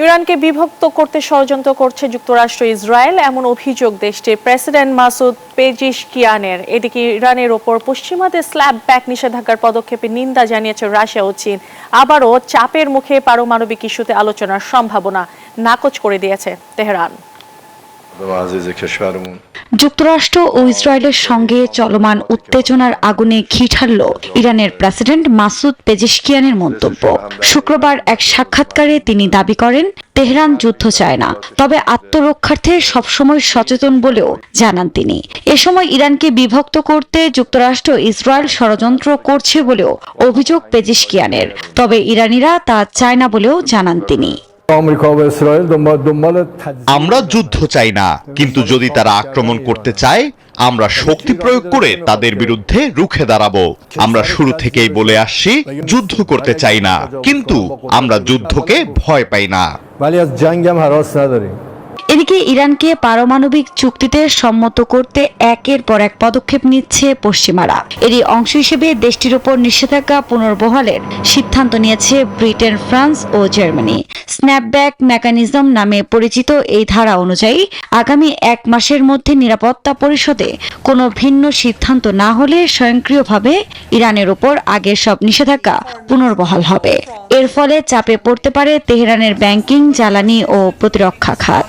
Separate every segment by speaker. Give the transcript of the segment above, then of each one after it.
Speaker 1: ইরানকে বিভক্ত করতে ষড়যন্ত্র করছে যুক্তরাষ্ট্র ইসরায়েল, এমন অভিযোগ দেশটির প্রেসিডেন্ট মাসুদ পেজিশকিয়ানের। এদিকে ইরানের ওপর পশ্চিমাদের স্ল্যাব ব্যাক নিষেধাজ্ঞার পদক্ষেপের নিন্দা জানিয়েছে রাশিয়া ও চীন। আবারও চাপের মুখে পারমাণবিক ইস্যুতে আলোচনার সম্ভাবনা নাকচ করে দিয়েছে তেহরান।
Speaker 2: যুক্তরাষ্ট্র ও ইসরায়েলের সঙ্গে চলমান উত্তেজনার আগুনে ঘি ঢালল ইরানের প্রেসিডেন্ট মাসুদ পেজিশকিয়ানের মন্তব্য। শুক্রবার এক সাক্ষাৎকারে তিনি দাবি করেন, তেহরান যুদ্ধ চায় না, তবে আত্মরক্ষার্থে সবসময় সচেতন বলেও জানান তিনি। এ সময় ইরানকে বিভক্ত করতে যুক্তরাষ্ট্র ইসরায়েল ষড়যন্ত্র করছে বলেও অভিযোগ পেজিশকিয়ানের, তবে ইরানিরা তা চায় না বলেও জানান তিনি।
Speaker 3: আমরা যুদ্ধ চাই না, কিন্তু যদি তারা আক্রমণ করতে চায় আমরা শক্তি প্রয়োগ করে তাদের বিরুদ্ধে রুখে দাঁড়াবো। আমরা শুরু থেকেই বলে আসছি, যুদ্ধ করতে চাই না, কিন্তু আমরা যুদ্ধকে ভয় পাই না।
Speaker 2: এদিকে ইরানকে পারমাণবিক চুক্তিতে সম্মত করতে একের পর এক পদক্ষেপ নিচ্ছে পশ্চিমারা। এরই অংশ হিসেবে দেশটির উপর নিষেধাজ্ঞা পুনর্বহালের সিদ্ধান্ত নিয়েছে ব্রিটেন, ফ্রান্স ও জার্মানি। স্ন্যাপব্যাক মেকানিজম নামে পরিচিত এই ধারা অনুযায়ী আগামী 1 মাসের মধ্যে নিরাপত্তা পরিষদে কোনো ভিন্ন সিদ্ধান্ত না হলে স্বয়ংক্রিয়ভাবে ইরানের উপর আগের সব নিষেধাজ্ঞা পুনর্বহাল হবে। এর ফলে চাপে পড়তে পারে তেহরানের ব্যাংকিং, জ্বালানি ও প্রতিরক্ষা খাত।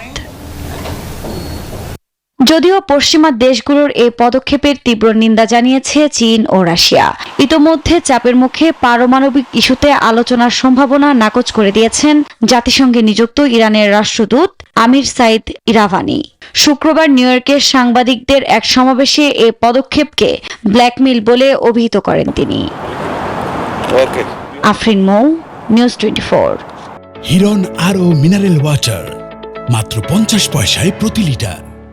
Speaker 2: যদিও পশ্চিমা দেশগুলোর এই পদক্ষেপের তীব্র নিন্দা জানিয়েছে চীন ও রাশিয়া। ইতোমধ্যে চাপের মুখে পারমাণবিক ইস্যুতে আলোচনার সম্ভাবনা নাকচ করে দিয়েছেন জাতিসংঘে নিযুক্ত ইরানের রাষ্ট্রদূত আমির সাইদ ইরাভানি। শুক্রবার নিউ ইয়র্কের সাংবাদিকদের এক সমাবেশে এই পদক্ষেপকে ব্ল্যাকমেইল বলে অভিহিত করেন তিনি। আফরিন মৌ, নিউজ 24।
Speaker 4: হিরন আরও মিনারেল ওয়াটার মাত্র 50 পয়সায় প্রতি লিটার।